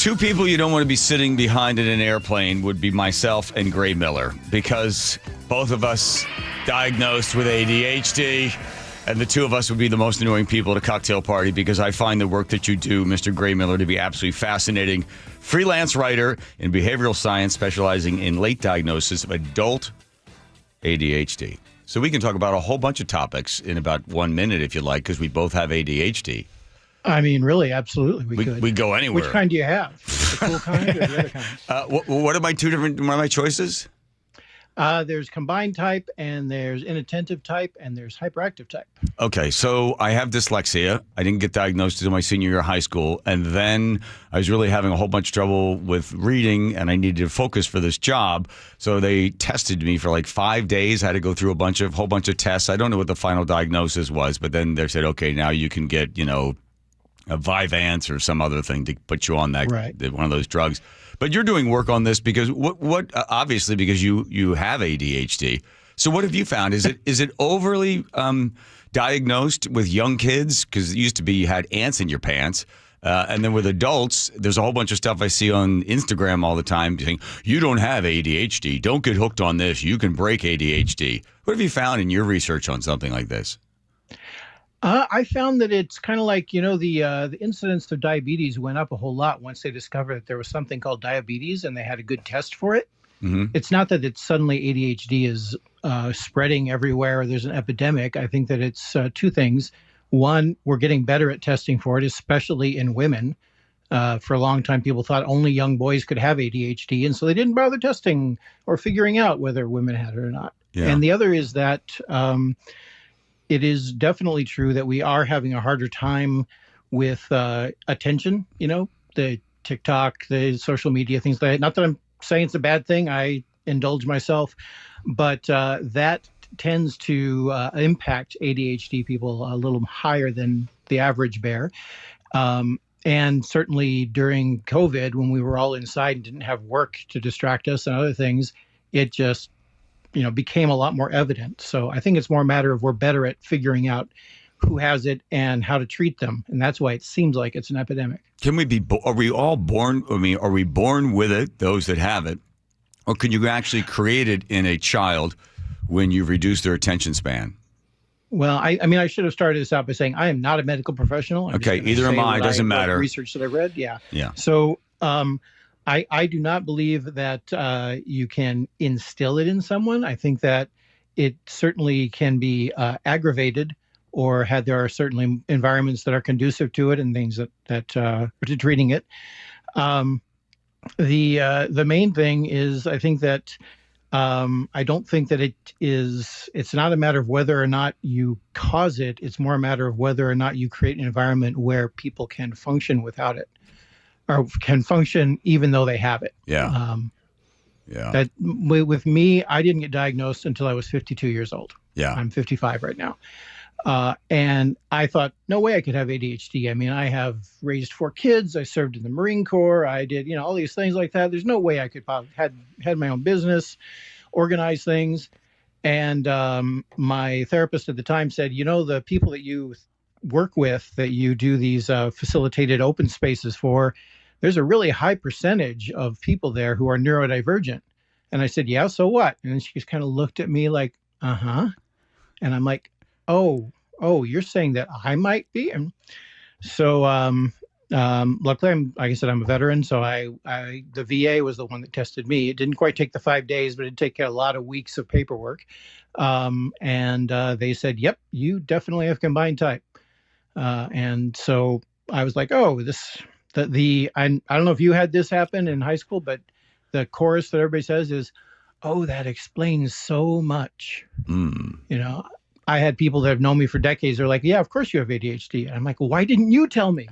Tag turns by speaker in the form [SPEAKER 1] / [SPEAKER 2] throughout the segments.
[SPEAKER 1] Two people you don't want to be sitting behind in an airplane would be myself and Gray Miller, because both of us diagnosed with ADHD, and the two of us would be the most annoying people at a cocktail party, because I find the work that you do, Mr. Gray Miller, to be absolutely fascinating. Freelance writer in behavioral science, specializing in late diagnosis of adult ADHD. So we can talk about a whole bunch of topics in about 1 minute if you like, because we both have ADHD.
[SPEAKER 2] I mean, really, absolutely, we could.
[SPEAKER 1] We go anywhere.
[SPEAKER 2] Which kind do you have? The cool kind or the other kind?
[SPEAKER 1] What are my choices?
[SPEAKER 2] There's combined type, and there's inattentive type, and there's hyperactive type.
[SPEAKER 1] Okay, so I have dyslexia. I didn't get diagnosed until my senior year of high school, and then I was really having a whole bunch of trouble with reading, and I needed to focus for this job. So they tested me for like 5 days. I had to go through a whole bunch of tests. I don't know what the final diagnosis was, but then they said, okay, now you can get, a Vyvanse or some other thing to put you on that,
[SPEAKER 2] right,
[SPEAKER 1] one of those drugs. But you're doing work on this because obviously because you have ADHD. So what have you found? Is it overly diagnosed with young kids? Because it used to be you had ants in your pants. And then with adults, there's a whole bunch of stuff I see on Instagram all the time saying, you don't have ADHD. Don't get hooked on this. You can break ADHD. What have you found in your research on something like this?
[SPEAKER 2] I found that it's kind of like, the incidence of diabetes went up a whole lot once they discovered that there was something called diabetes and they had a good test for it. Mm-hmm. It's not that it's suddenly ADHD is spreading everywhere or there's an epidemic. I think that it's two things. One, we're getting better at testing for it, especially in women. For a long time, people thought only young boys could have ADHD, and so they didn't bother testing or figuring out whether women had it or not. Yeah. And the other is that it is definitely true that we are having a harder time with attention, the TikTok, the social media, things like that. Not that I'm saying it's a bad thing. I indulge myself, but that tends to impact ADHD people a little higher than the average bear. And certainly during COVID, when we were all inside and didn't have work to distract us and other things, it just became a lot more evident. So I think it's more a matter of we're better at figuring out who has it and how to treat them. And that's why it seems like it's an epidemic.
[SPEAKER 1] Are we all born? Are we born with it, those that have it? Or can you actually create it in a child when you reduce their attention span?
[SPEAKER 2] Well, I should have started this out by saying I am not a medical professional.
[SPEAKER 1] Okay, either am I. It doesn't matter.
[SPEAKER 2] Research that I read. Yeah.
[SPEAKER 1] Yeah.
[SPEAKER 2] So, I do not believe that you can instill it in someone. I think that it certainly can be aggravated, or there are certainly environments that are conducive to it and things that are to treating it. The main thing is, I think that I don't think that it's not a matter of whether or not you cause it. It's more a matter of whether or not you create an environment where people can function without it, or can function even though they have it.
[SPEAKER 1] Yeah.
[SPEAKER 2] That with me, I didn't get diagnosed until I was 52 years old.
[SPEAKER 1] Yeah.
[SPEAKER 2] I'm 55 right now. And I thought, no way I could have ADHD. I mean, I have raised 4 kids. I served in the Marine Corps. I did, all these things like that. There's no way I could had my own business, organize things. And my therapist at the time said, the people that you work with, that you do these facilitated open spaces for, there's a really high percentage of people there who are neurodivergent. And I said, yeah, so what? And then she just kind of looked at me like, uh-huh. And I'm like, oh, you're saying that I might be? And so luckily, like I said, I'm a veteran. So the VA was the one that tested me. It didn't quite take the 5 days, but it did take a lot of weeks of paperwork. And they said, yep, you definitely have combined type. And so I was like, oh, I don't know if you had this happen in high school, but the chorus that everybody says is, oh, that explains so much. I had people that have known me for decades. They're like, yeah, of course you have ADHD. And I'm like, well, why didn't you tell me?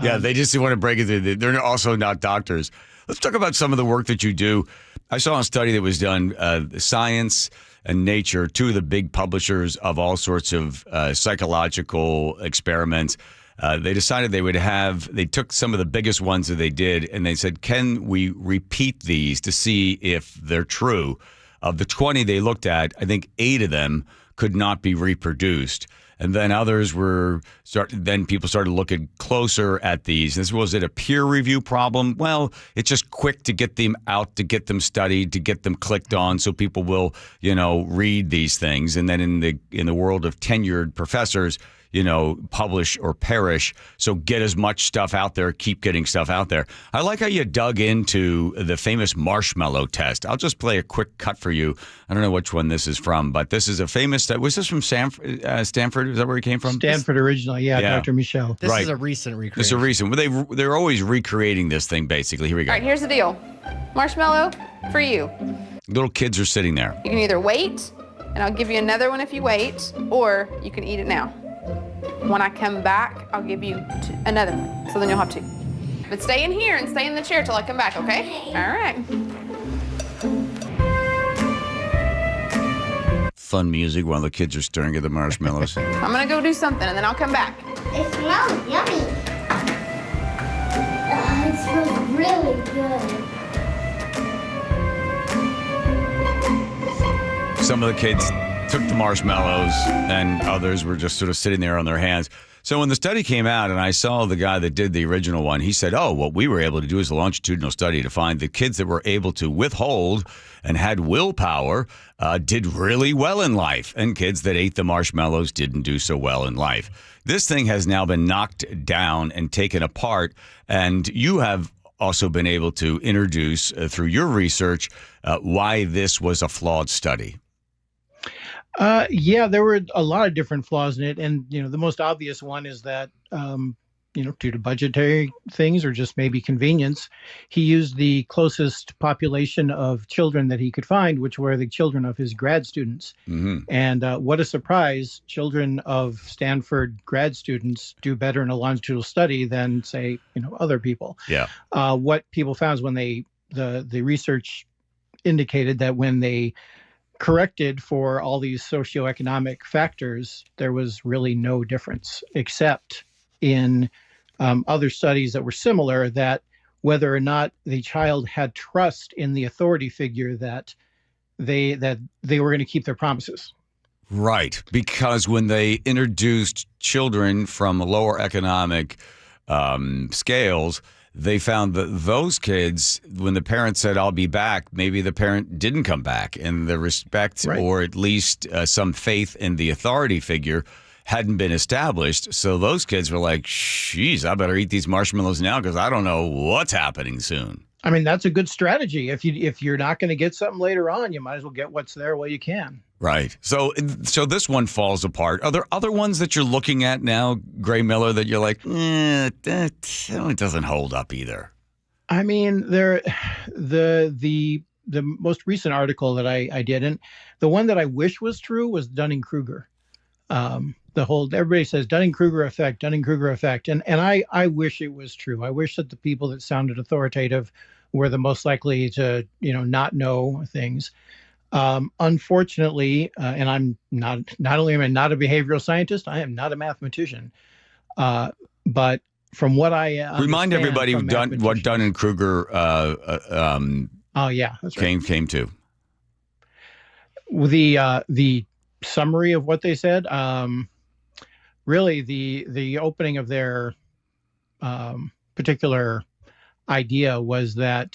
[SPEAKER 1] Yeah, they just want to break it. They're also not doctors. Let's talk about some of the work that you do. I saw a study that was done, Science and Nature, two of the big publishers of all sorts of psychological experiments. They decided they took some of the biggest ones that they did, and they said, can we repeat these to see if they're true? Of the 20 they looked at, I think 8 of them could not be reproduced. And then then people started looking closer at these. Was it a peer review problem? Well, it's just quick to get them out, to get them studied, to get them clicked on, so people will, read these things. And then in the world of tenured professors, publish or perish. So get as much stuff out there, keep getting stuff out there. I like how you dug into the famous marshmallow test. I'll just play a quick cut for you. I don't know which one this is from, but this is a famous, was this from Stanford? Is that where he came from?
[SPEAKER 2] Stanford originally, yeah. Dr. Michel.
[SPEAKER 3] This is a recent recreation.
[SPEAKER 1] This is a recent. They're always recreating this thing, basically. Here we go.
[SPEAKER 4] All right, here's the deal. Marshmallow for you.
[SPEAKER 1] Little kids are sitting there.
[SPEAKER 4] You can either wait, and I'll give you another one if you wait, or you can eat it now. When I come back, I'll give you another one, so then you'll have two. But stay in here and stay in the chair till I come back, okay? All right.
[SPEAKER 1] Fun music while the kids are staring at the marshmallows.
[SPEAKER 4] I'm gonna go do something, and then I'll come back.
[SPEAKER 5] It smells yummy. It smells really good.
[SPEAKER 1] Some of the kids took the marshmallows, and others were just sort of sitting there on their hands. So when the study came out, and I saw the guy that did the original one, he said, what we were able to do is a longitudinal study to find the kids that were able to withhold and had willpower did really well in life, and kids that ate the marshmallows didn't do so well in life. This thing has now been knocked down and taken apart, and you have also been able to introduce through your research why this was a flawed study.
[SPEAKER 2] Yeah, there were a lot of different flaws in it. And, the most obvious one is that, due to budgetary things or just maybe convenience, he used the closest population of children that he could find, which were the children of his grad students. Mm-hmm. And what a surprise, children of Stanford grad students do better in a longitudinal study than, say, other people.
[SPEAKER 1] Yeah.
[SPEAKER 2] What people found is when the research indicated that when they corrected for all these socioeconomic factors, there was really no difference, except in other studies that were similar, that whether or not the child had trust in the authority figure that they were going to keep their promises.
[SPEAKER 1] Right, because when they introduced children from lower economic scales, they found that those kids, when the parent said, I'll be back, maybe the parent didn't come back. And the respect or at least some faith in the authority figure hadn't been established. So those kids were like, geez, I better eat these marshmallows now because I don't know what's happening soon.
[SPEAKER 2] I mean, that's a good strategy. If you're not going to get something later on, you might as well get what's there while you can.
[SPEAKER 1] Right. So this one falls apart. Are there other ones that you're looking at now, Gray Miller, that you're like, it doesn't hold up either?
[SPEAKER 2] I mean, the most recent article that I did, and the one that I wish was true was Dunning-Kruger. Everybody says Dunning-Kruger Effect, Dunning-Kruger Effect. And I wish it was true. I wish that the people that sounded authoritative were the most likely to, not know things. Unfortunately, and I'm not only am I not a behavioral scientist, I am not a mathematician. But from what I
[SPEAKER 1] remind everybody what Dunning-Kruger
[SPEAKER 2] oh yeah, that's right.
[SPEAKER 1] came to.
[SPEAKER 2] The summary of what they said, really the opening of their particular idea was that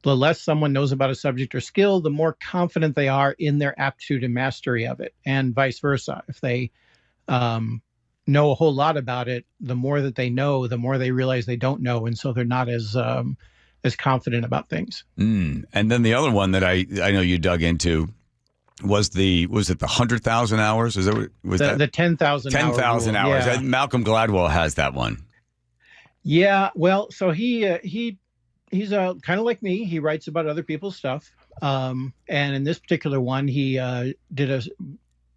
[SPEAKER 2] the less someone knows about a subject or skill, the more confident they are in their aptitude and mastery of it, and vice versa. If they know a whole lot about it, the more that they know, the more they realize they don't know, and so they're not as confident about things. And
[SPEAKER 1] then the other one that I know you dug into was it the 100,000 hours? Is that what was that?
[SPEAKER 2] The 10,000
[SPEAKER 1] 10,000 hours.
[SPEAKER 2] Yeah.
[SPEAKER 1] Malcolm Gladwell has that one.
[SPEAKER 2] Yeah, well, so he's kind of like me. He writes about other people's stuff, and in this particular one, he did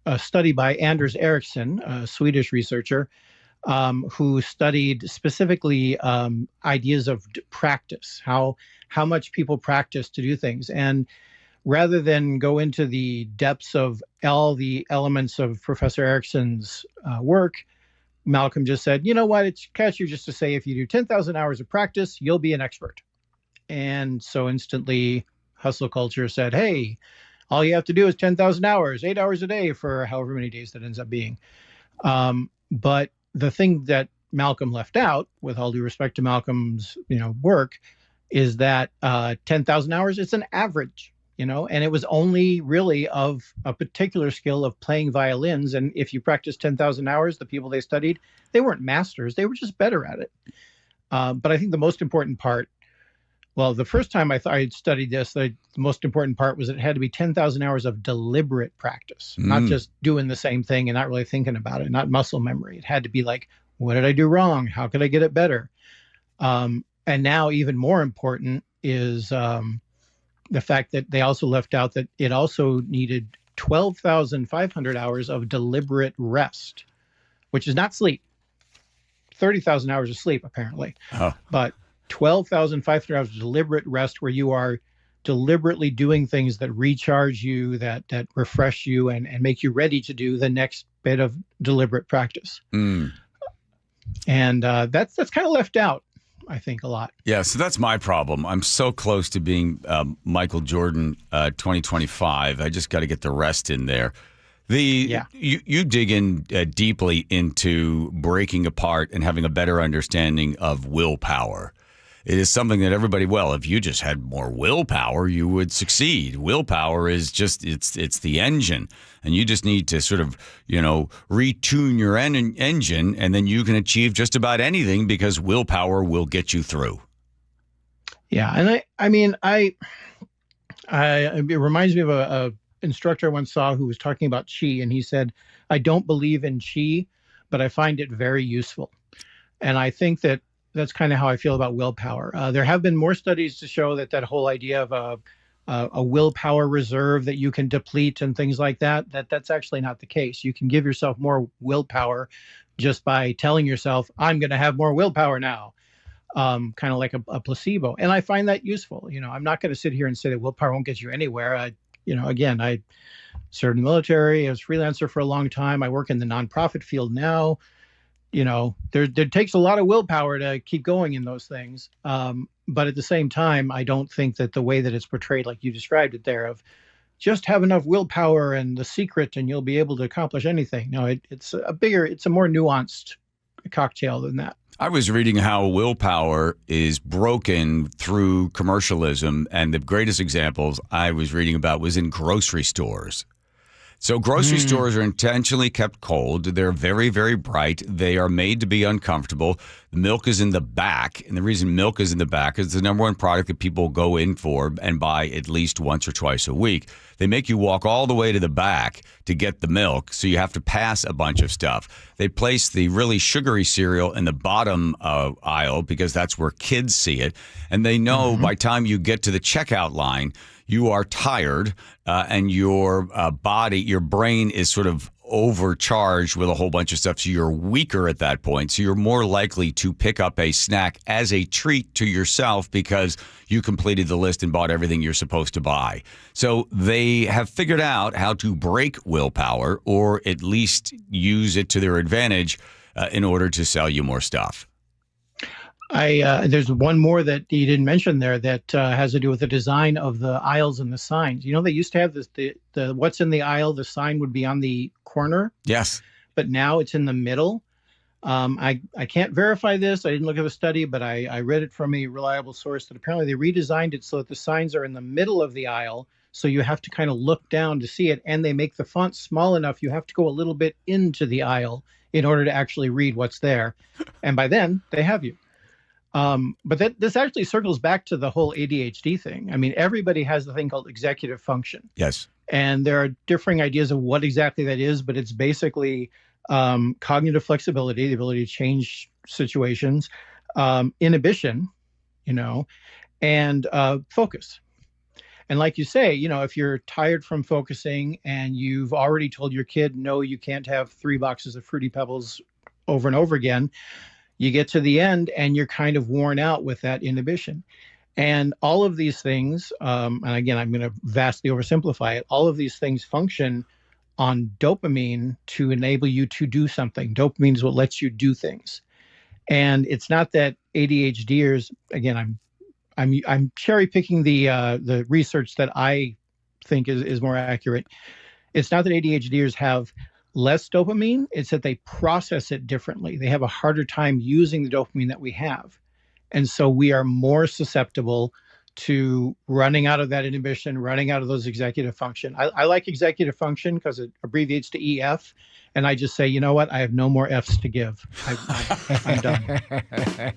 [SPEAKER 2] a study by Anders Ericsson, a Swedish researcher, who studied specifically ideas of practice, how much people practice to do things. And rather than go into the depths of all the elements of Professor Ericsson's work, Malcolm just said, you know what, it's catchier just to say if you do 10,000 hours of practice, you'll be an expert. And so instantly hustle culture said, hey, All you have to do is 10,000 hours, 8 hours a day for however many days that ends up being. But the thing that Malcolm left out, with all due respect to Malcolm's, work, is that 10,000 hours, it's an average, and it was only really of a particular skill of playing violins. And if you practice 10,000 hours, the people they studied, they weren't masters, they were just better at it. But I think the most important part, well, the first time I studied this, the most important part was it had to be 10,000 hours of deliberate practice, not just doing the same thing and not really thinking about it, not muscle memory. It had to be like, what did I do wrong? How could I get it better? And now even more important is the fact that they also left out that it also needed 12,500 hours of deliberate rest, which is not sleep. 30,000 hours of sleep, apparently. But 12,500 hours of deliberate rest where you are deliberately doing things that recharge you, that refresh you, and make you ready to do the next bit of deliberate practice. And that's kind of left out, I think, a lot.
[SPEAKER 1] Yeah, so that's my problem. I'm so close to being Michael Jordan 2025. I just got to get the rest in there. You dig in deeply into breaking apart and having a better understanding of willpower. It is something that everybody, if you just had more willpower, you would succeed. Willpower is just, it's the engine. And you just need to sort of, retune your engine, and then you can achieve just about anything because willpower will get you through.
[SPEAKER 2] Yeah. And it reminds me of a instructor I once saw who was talking about chi, and he said, I don't believe in chi, but I find it very useful. And I think that's kind of how I feel about willpower. There have been more studies to show that whole idea of a willpower reserve that you can deplete and things like that's actually not the case. You can give yourself more willpower just by telling yourself, I'm going to have more willpower now, kind of like a placebo. And I find that useful. I'm not going to sit here and say that willpower won't get you anywhere. Again, I served in the military. I was a freelancer for a long time. I work in the nonprofit field now. There takes a lot of willpower to keep going in those things. But at the same time, I don't think that the way that it's portrayed, like you described it there, of just have enough willpower and the secret and you'll be able to accomplish anything. No, it's a more nuanced cocktail than that.
[SPEAKER 1] I was reading how willpower is broken through commercialism, and the greatest examples I was reading about was in grocery stores. So grocery stores are intentionally kept cold. They're very, very bright. They are made to be uncomfortable. The milk is in the back. And the reason milk is in the back is the number one product that people go in for and buy at least once or twice a week. They make you walk all the way to the back to get the milk, so you have to pass a bunch of stuff. They place the really sugary cereal in the bottom aisle because that's where kids see it. And they know by the time you get to the checkout line, you are tired and your brain is sort of overcharged with a whole bunch of stuff. So you're weaker at that point. So you're more likely to pick up a snack as a treat to yourself because you completed the list and bought everything you're supposed to buy. So they have figured out how to break willpower, or at least use it to their advantage in order to sell you more stuff.
[SPEAKER 2] There's one more that you didn't mention there that has to do with the design of the aisles and the signs. They used to have this, the what's in the aisle, the sign would be on the corner.
[SPEAKER 1] Yes.
[SPEAKER 2] But now it's in the middle. I can't verify this. I didn't look at the study, but I read it from a reliable source that apparently they redesigned it so that the signs are in the middle of the aisle. So you have to kind of look down to see it. And they make the font small enough. You have to go a little bit into the aisle in order to actually read what's there. And by then they have you. But this actually circles back to the whole ADHD thing. I mean, everybody has the thing called executive function.
[SPEAKER 1] Yes.
[SPEAKER 2] And there are differing ideas of what exactly that is, but it's basically cognitive flexibility, the ability to change situations, inhibition, and focus. And like you say, if you're tired from focusing and you've already told your kid, no, you can't have 3 boxes of Fruity Pebbles over and over again, you get to the end and you're kind of worn out with that inhibition. And all of these things, and again, I'm going to vastly oversimplify it, all of these things function on dopamine to enable you to do something. Dopamine is what lets you do things. And it's not that ADHDers, again, I'm cherry picking the research that I think is more accurate. It's not that ADHDers have less dopamine, it's that they process it differently. They have a harder time using the dopamine that we have. And so we are more susceptible to running out of that inhibition, running out of those executive function. I like executive function because it abbreviates to EF. And I just say, you know what? I have no more F's to give. I'm done.
[SPEAKER 1] There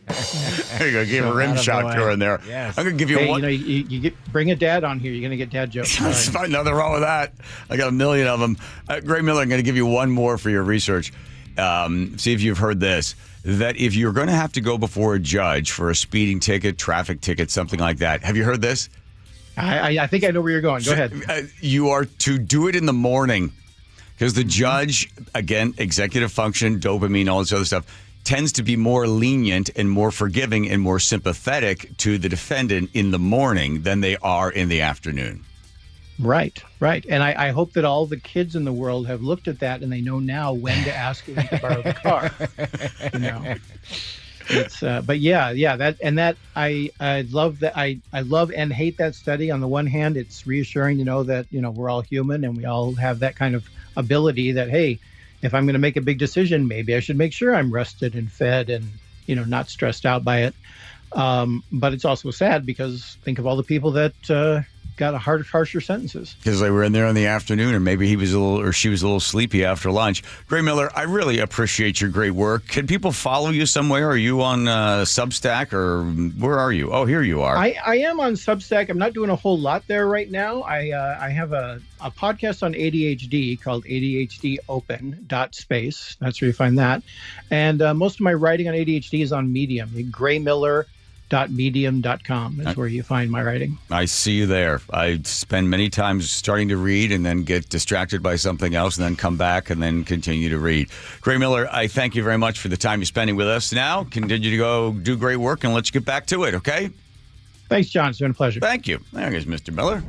[SPEAKER 1] you go. Give a rim shot to her in there.
[SPEAKER 2] Yes.
[SPEAKER 1] I'm going to give you one.
[SPEAKER 2] You bring a dad on here. You're going to get dad jokes.
[SPEAKER 1] There's nothing wrong with that. I got a million of them. Gray Miller, I'm going to give you one more for your research. See if you've heard this. That if you're going to have to go before a judge for a speeding ticket, traffic ticket, something like that. Have you heard this?
[SPEAKER 2] I think I know where you're going. Go ahead.
[SPEAKER 1] You are to do it in the morning. Because the judge, again, executive function, dopamine, all this other stuff, tends to be more lenient and more forgiving and more sympathetic to the defendant in the morning than they are in the afternoon.
[SPEAKER 2] Right. And I hope that all the kids in the world have looked at that and they know now when to ask them to borrow the car. It's but I love that. I love and hate that study. On the one hand, it's reassuring to know that we're all human and we all have that kind of ability that, hey, if I'm going to make a big decision, maybe I should make sure I'm rested and fed and not stressed out by it. But it's also sad because think of all the people that got harsher sentences
[SPEAKER 1] because they were in there in the afternoon, or maybe he was she was a little sleepy after lunch. Gray Miller, I really appreciate your great work. Can people follow you somewhere? Are you on Substack, or where are you? Oh, here you are.
[SPEAKER 2] I am on Substack. I'm not doing a whole lot there right now. I have a podcast on ADHD called ADHDopen.space. That's where you find that. And most of my writing on ADHD is on Medium. GrayMiller.medium.com is where you find my writing.
[SPEAKER 1] I see you there. I spend many times starting to read and then get distracted by something else and then come back and then continue to read. Gray Miller, I thank you very much for the time you're spending with us. Now, continue to go do great work and let's get back to it, okay?
[SPEAKER 2] Thanks, John. It's been a pleasure.
[SPEAKER 1] Thank you. There goes Mr. Miller.